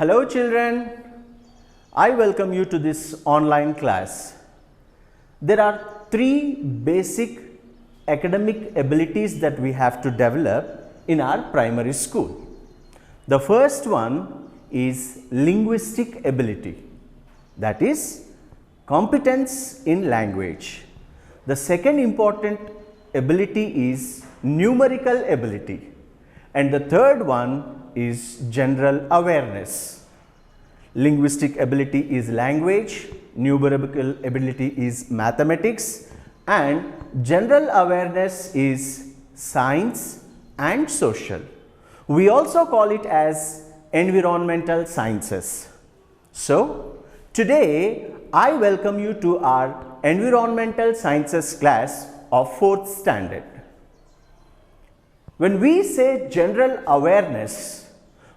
Hello children, I welcome you to this online class. There are three basic academic abilities that we have to develop in our primary school. The first one is linguistic ability, that is competence in language. The second important ability is numerical ability, and the third one is general awareness. Linguistic ability is language, numerical ability is mathematics, and general awareness is science and social. We also call it as environmental sciences. So, today I welcome you to our environmental sciences class of 4th standard. When we say general awareness,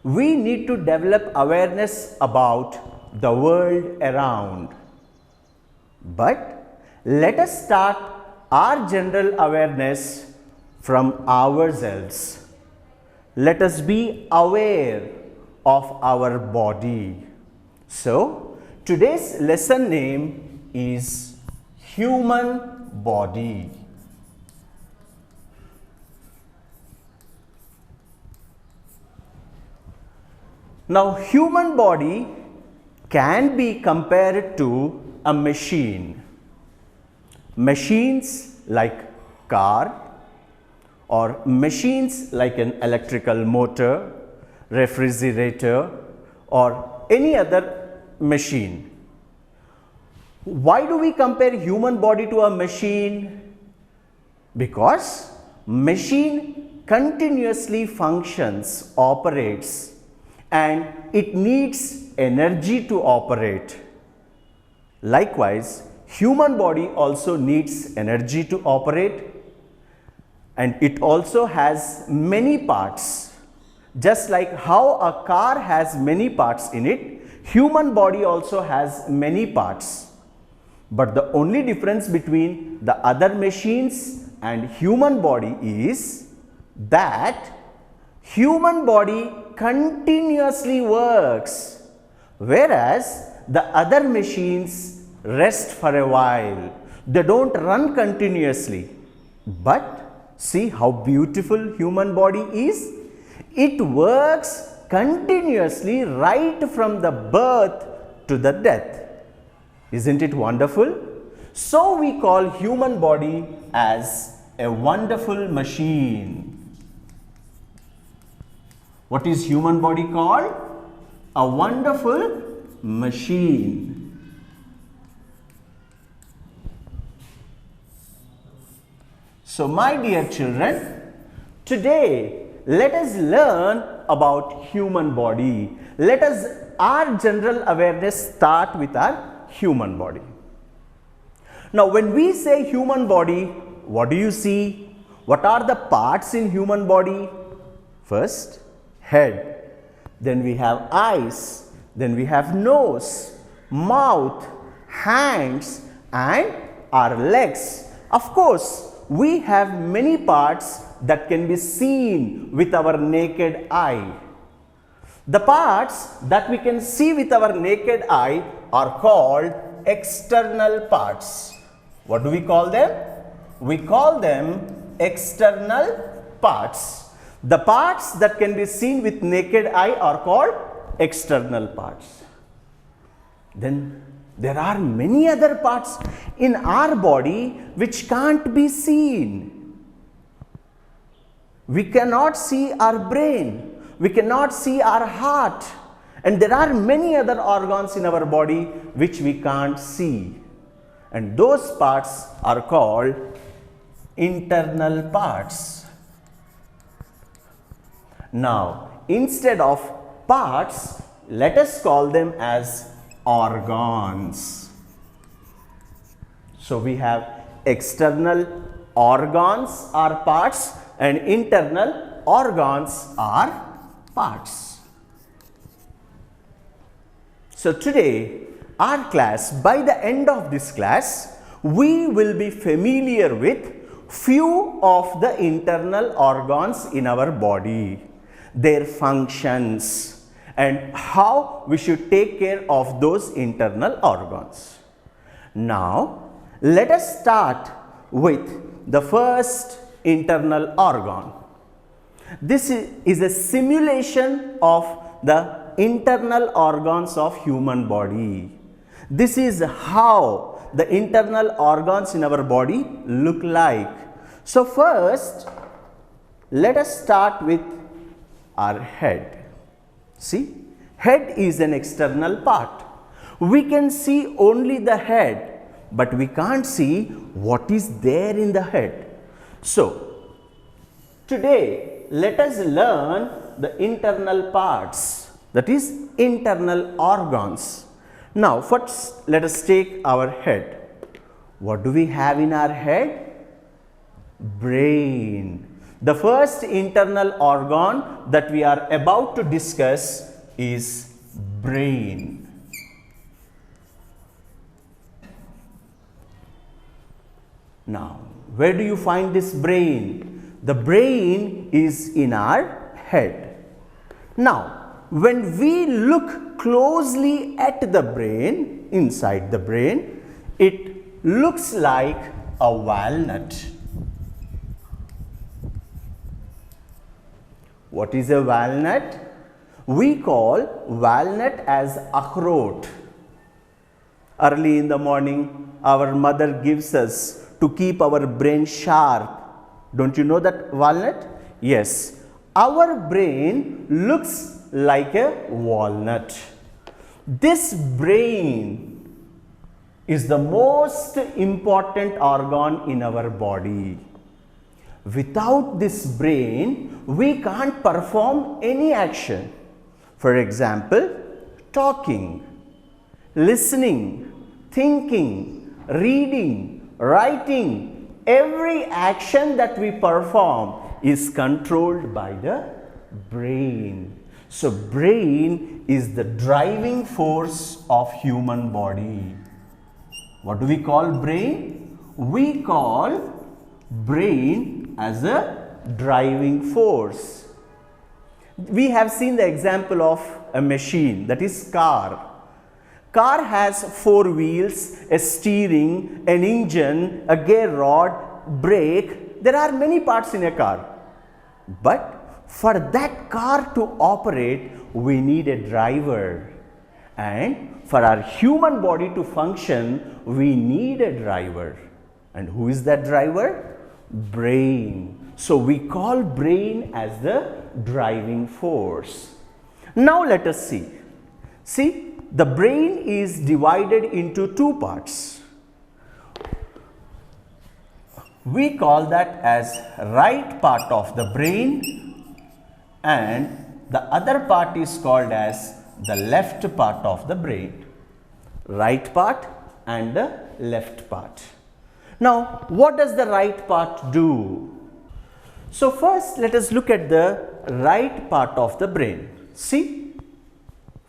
we need to develop awareness about the world around. But let us start our general awareness from ourselves. Let us be aware of our body. So, today's lesson name is human body. Now, human body can be compared to a machine. Machines like car or machines like an electrical motor, refrigerator or any other machine. Why do we compare human body to a machine? Because machine continuously functions, operates, and it needs energy to operate. Likewise, human body also needs energy to operate, and it also has many parts. Just like how a car has many parts in it, human body also has many parts. But the only difference between the other machines and human body is that human body continuously works, whereas the other machines rest for a while. They don't run continuously. But see how beautiful human body is? It works continuously right from the birth to the death. Isn't it wonderful? So we call human body as a wonderful machine. What is human body called? A wonderful machine. So my dear children, today let us learn about human body. Let us, our general awareness start with our human body. Now when we say human body, what do you see? What are the parts in human body? First, head, then we have eyes, then we have nose, mouth, hands and our legs. Of course, we have many parts that can be seen with our naked eye. The parts that we can see with our naked eye are called external parts. What do we call them? We call them external parts. The parts that can be seen with naked eye are called external parts. Then there are many other parts in our body which can't be seen. We cannot see our brain, we cannot see our heart, and there are many other organs in our body which we can't see. And those parts are called internal parts. Now, instead of parts, let us call them as organs. So, we have external organs are parts and internal organs are parts. So, today our class, by the end of this class, we will be familiar with few of the internal organs in our body, their functions, and how we should take care of those internal organs. Now, let us start with the first internal organ. This is a simulation of the internal organs of human body. This is how the internal organs in our body look like. So first, let us start with our head. See, head is an external part. We can see only the head, but we can't see what is there in the head. So, today let us learn the internal parts, that is internal organs. Now, first let us take our head. What do we have in our head? Brain. The first internal organ that we are about to discuss is brain. Now, where do you find this brain? The brain is in our head. Now, when we look closely at the brain, inside the brain, it looks like a walnut. What is a walnut? We call walnut as akhrot. Early in the morning, our mother gives us to keep our brain sharp. Don't you know that walnut? Yes. Our brain looks like a walnut. This brain is the most important organ in our body. Without this brain, we can't perform any action. For example, talking, listening, thinking, reading, writing, every action that we perform is controlled by the brain. So, brain is the driving force of human body. What do we call brain? We call brain as a driving force. We have seen the example of a machine, that is car. Car has 4 wheels, a steering, an engine, a gear rod, brake. There are many parts in a car. But for that car to operate, we need a driver. And for our human body to function, we need a driver. And who is that driver? Brain. So we call brain as the driving force. Now let us see. See, the brain is divided into 2 parts. We call that as right part of the brain, and the other part is called as the left part of the brain. Right part and the left part. Now, what does the right part do? So, first let us look at the right part of the brain. See,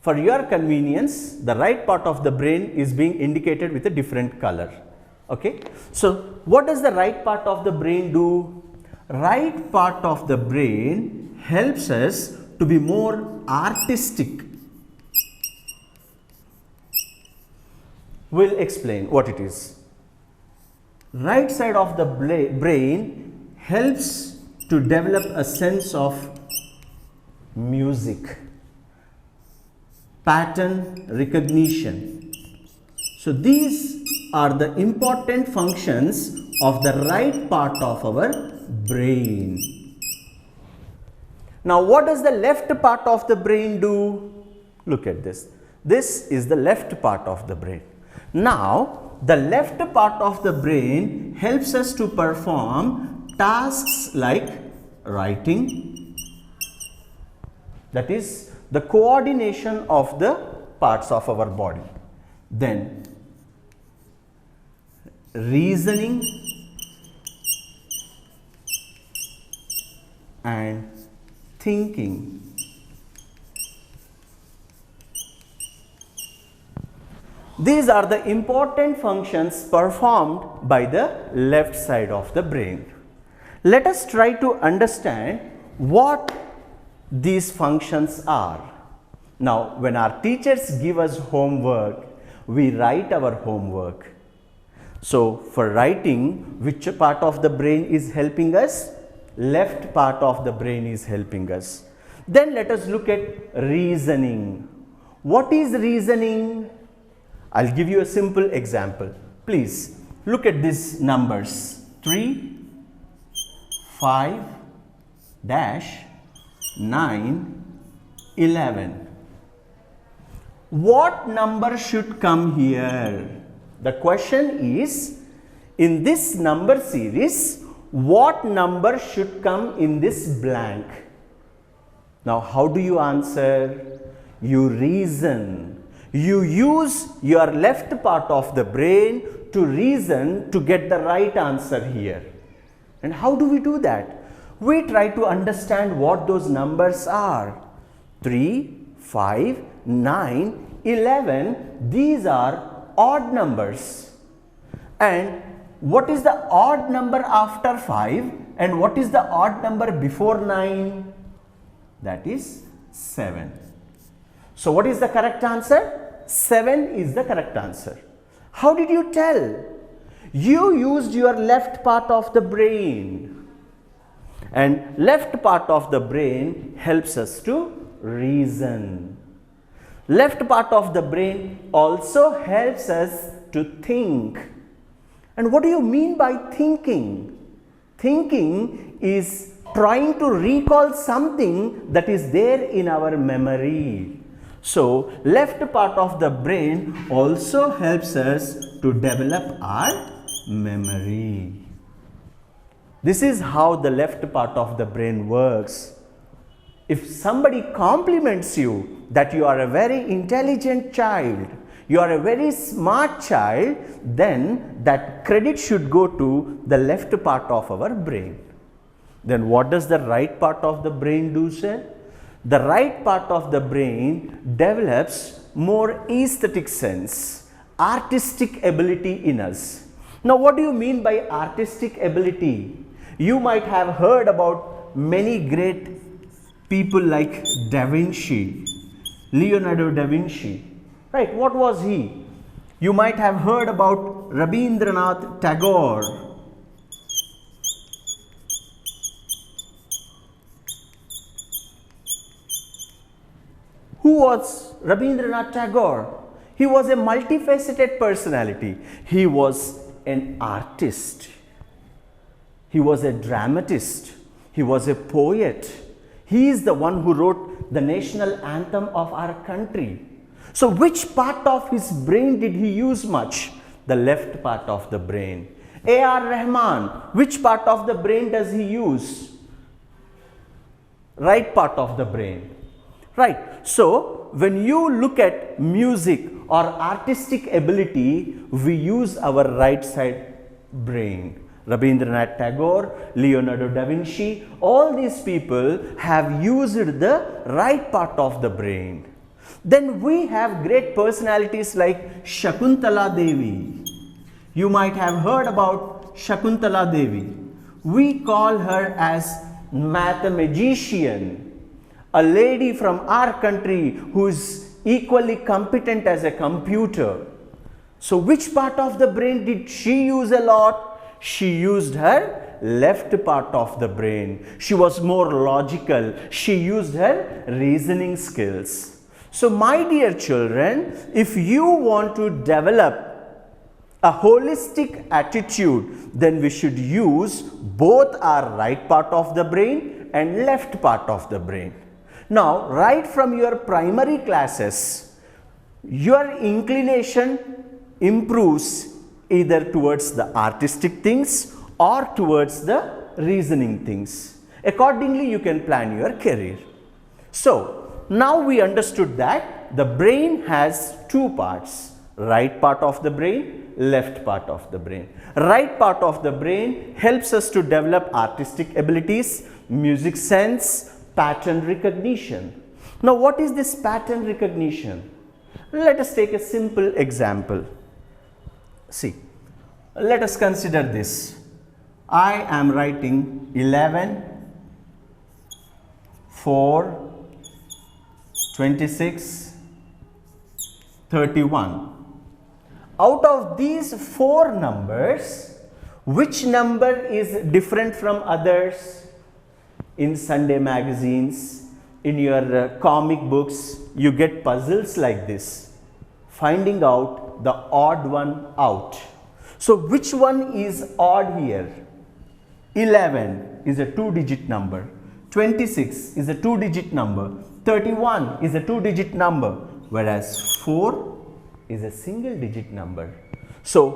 for your convenience, the right part of the brain is being indicated with a different color. Okay. So, what does the right part of the brain do? Right part of the brain helps us to be more artistic. We'll explain what it is. Right side of the brain helps to develop a sense of music, pattern recognition. So these are the important functions of the right part of our brain. Now, what does the left part of the brain do? Look at this. This is the left part of the brain. Now, the left part of the brain helps us to perform tasks like writing, that is the coordination of the parts of our body, then reasoning and thinking. These are the important functions performed by the left side of the brain. Let us try to understand what these functions are. Now, when our teachers give us homework, we write our homework. So, for writing, which part of the brain is helping us? Left part of the brain is helping us. Then let us look at reasoning. What is reasoning? I'll give you a simple example. Please look at these numbers: 3, 5, dash, 9, 11. What number should come here? The question is, in this number series, what number should come in this blank? Now, how do you answer? You reason. You use your left part of the brain to reason to get the right answer here. And how do we do that? We try to understand what those numbers are. 3, 5, 9, 11, these are odd numbers. And what is the odd number after 5 and what is the odd number before 9? That is 7. So, what is the correct answer? 7 is the correct answer. How did you tell? You used your left part of the brain. And left part of the brain helps us to reason. Left part of the brain also helps us to think. And what do you mean by thinking? Thinking is trying to recall something that is there in our memory. So, left part of the brain also helps us to develop our memory. This is how the left part of the brain works. If somebody compliments you that you are a very intelligent child, you are a very smart child, then that credit should go to the left part of our brain. Then what does the right part of the brain do, sir? The right part of the brain develops more aesthetic sense, artistic ability in us. Now, what do you mean by artistic ability? You might have heard about many great people like Da Vinci, Leonardo da Vinci, right? What was he? You might have heard about Rabindranath Tagore. Who was Rabindranath Tagore? He was a multifaceted personality. He was an artist. He was a dramatist. He was a poet. He is the one who wrote the national anthem of our country. So, which part of his brain did he use much? The left part of the brain. A.R. Rahman, which part of the brain does he use? Right part of the brain. Right. So, when you look at music or artistic ability, we use our right side brain. Rabindranath Tagore, Leonardo da Vinci, all these people have used the right part of the brain. Then we have great personalities like Shakuntala Devi. You might have heard about Shakuntala Devi. We call her as mathematician, a lady from our country who is equally competent as a computer. So, which part of the brain did she use a lot? She used her left part of the brain. She was more logical. She used her reasoning skills. So, my dear children, if you want to develop a holistic attitude, then we should use both our right part of the brain and left part of the brain. Now, right from your primary classes, your inclination improves either towards the artistic things or towards the reasoning things. Accordingly, you can plan your career. So, now we understood that the brain has two parts, right part of the brain, left part of the brain. Right part of the brain helps us to develop artistic abilities, music sense, pattern recognition. Now, what is this pattern recognition? Let us take a simple example. See, let us consider this. I am writing 11, 4, 26, 31. Out of these 4 numbers, which number is different from others? In Sunday magazines, in your comic books, you get puzzles like this, finding out the odd one out. So which one is odd here? 11 is a 2-digit number, 26 is a 2-digit number, 31 is a 2-digit number, whereas 4 is a single-digit number. So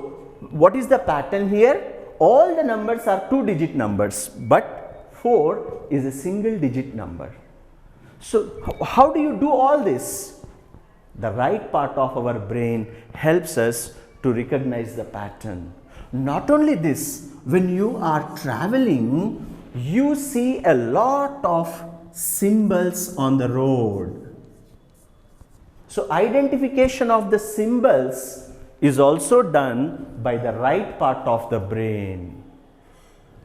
what is the pattern here? All the numbers are 2-digit numbers, but 4 is a single-digit number. So how do you do all this? The right part of our brain helps us to recognize the pattern. Not only this, when you are traveling, you see a lot of symbols on the road. So identification of the symbols is also done by the right part of the brain.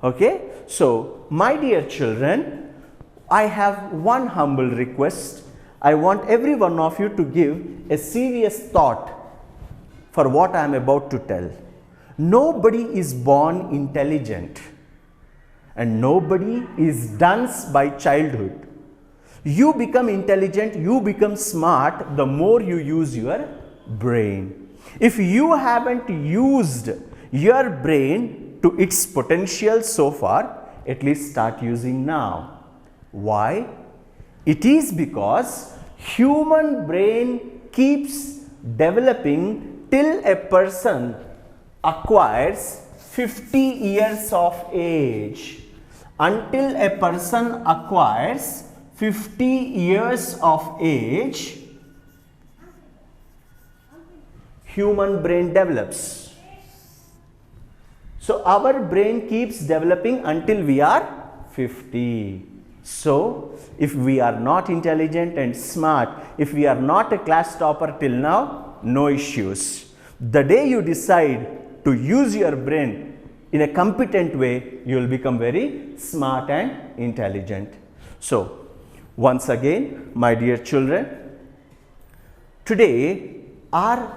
Okay? So my dear children, I have one humble request. I want every one of you to give a serious thought for what I am about to tell. Nobody is born intelligent and nobody is done by childhood. You become intelligent, you become smart the more you use your brain. If you haven't used your brain to its potential so far, at least start using now. Why? It is because human brain keeps developing till a person acquires 50 years of age. Until a person acquires 50 years of age, human brain develops. So our brain keeps developing until we are 50. So if we are not intelligent and smart, if we are not a class topper till now, no issues. The day you decide to use your brain in a competent way, you will become very smart and intelligent. So once again, my dear children, today our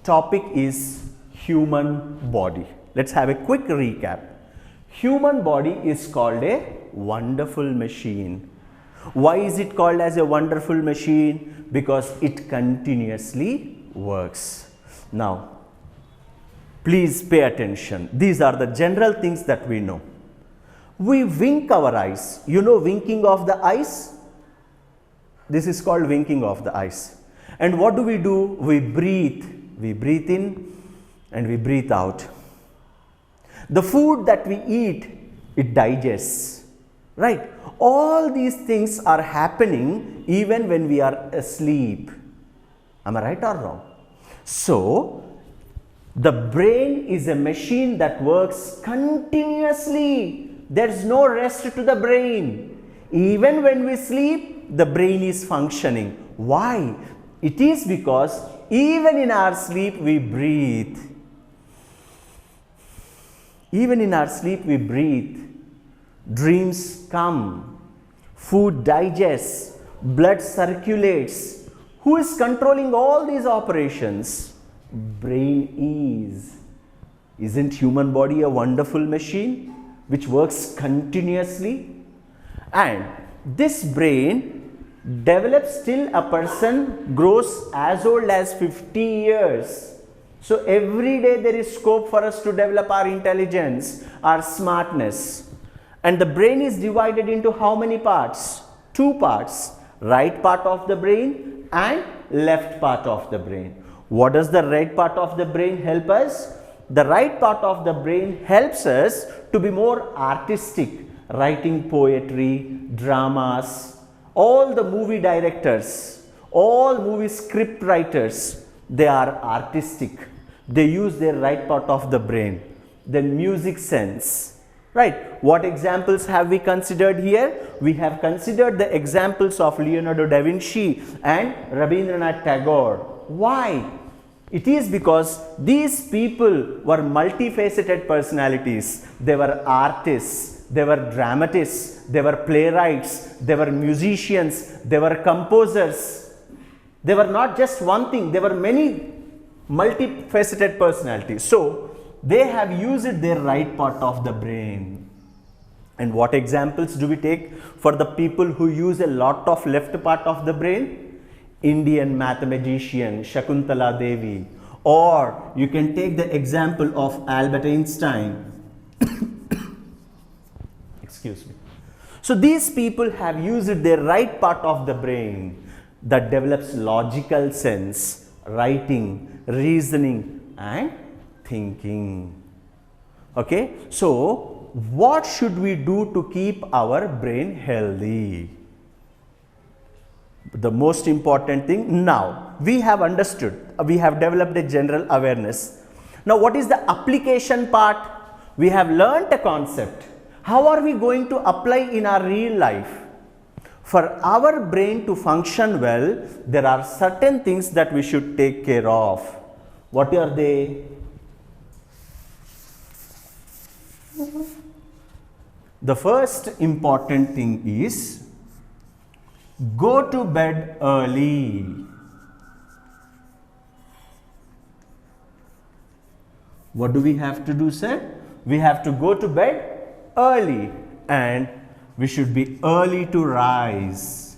topic is human body. Let's have a quick recap. Human body is called a wonderful machine. Why is it called as a wonderful machine? Because it continuously works. Now, please pay attention. These are the general things that we know. We wink our eyes. You know winking of the eyes? This is called winking of the eyes. And what do? We breathe. We breathe in and we breathe out. The food that we eat, it digests, right? All these things are happening even when we are asleep. Am I right or wrong? So, the brain is a machine that works continuously. There is no rest to the brain. Even when we sleep, the brain is functioning. Why? It is because even in our sleep we breathe. Even in our sleep we breathe. Dreams come. Food digests. Blood circulates. Who is controlling all these operations? Brain is. Isn't human body a wonderful machine which works continuously? And this brain develops till a person grows as old as 50 years. So every day there is scope for us to develop our intelligence, our smartness. And the brain is divided into how many parts? 2 parts. Right part of the brain and left part of the brain. What does the right part of the brain help us? The right part of the brain helps us to be more artistic, writing poetry, dramas. All the movie directors, all movie script writers, they are artistic. They use their right part of the brain. Then music sense, right? What examples have we considered here? We have considered the examples of Leonardo da Vinci and Rabindranath Tagore. Why? It is because these people were multifaceted personalities. They were artists, they were dramatists, they were playwrights, they were musicians, they were composers. They were not just one thing, they were many multifaceted personalities. So they have used their right part of the brain. And what examples do we take for the people who use a lot of left part of the brain? Indian mathematician Shakuntala Devi, or you can take the example of Albert Einstein. Excuse me. So these people have used their right part of the brain that develops logical sense, writing, reasoning and thinking. Okay, so what should we do to keep our brain healthy? The most important thing, now we have understood, we have developed a general awareness. Now what is the application part? We have learnt a concept. How are we going to apply in our real life? For our brain to function well, there are certain things that we should take care of. What are they? The first important thing is go to bed early. What do we have to do, sir? We have to go to bed early, and we should be early to rise.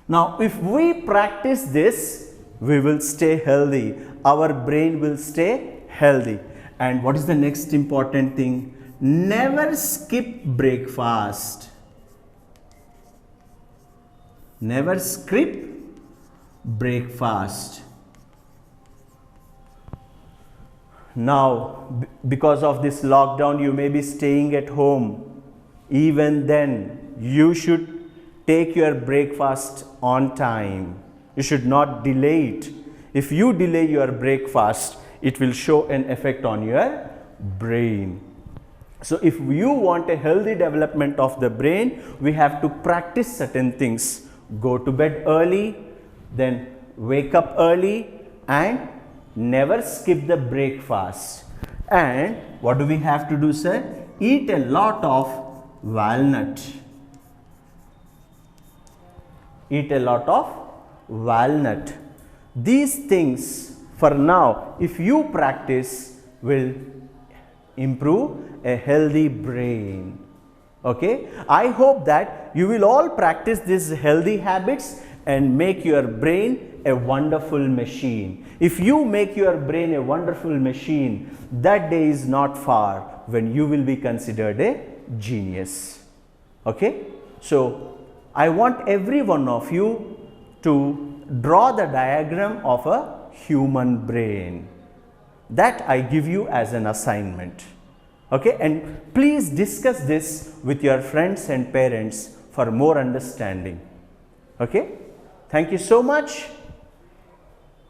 Now, if we practice this, we will stay healthy. Our brain will stay healthy. And what is the next important thing? Never skip breakfast. Never skip breakfast. Now, because of this lockdown, you may be staying at home. Even then, you should take your breakfast on time. You should not delay it. If you delay your breakfast, it will show an effect on your brain. So if you want a healthy development of the brain, we have to practice certain things. Go to bed early, then wake up early, and never skip the breakfast. And what do we have to do, sir? Eat a lot of walnut. Eat a lot of walnut. These things for now, if you practice, will improve a healthy brain. Okay, I hope that you will all practice these healthy habits and make your brain a wonderful machine. If you make your brain a wonderful machine, that day is not far when you will be considered a genius. Okay, so I want every one of you to draw the diagram of a human brain. That I give you as an assignment. Okay, and please discuss this with your friends and parents for more understanding. Okay, thank you so much.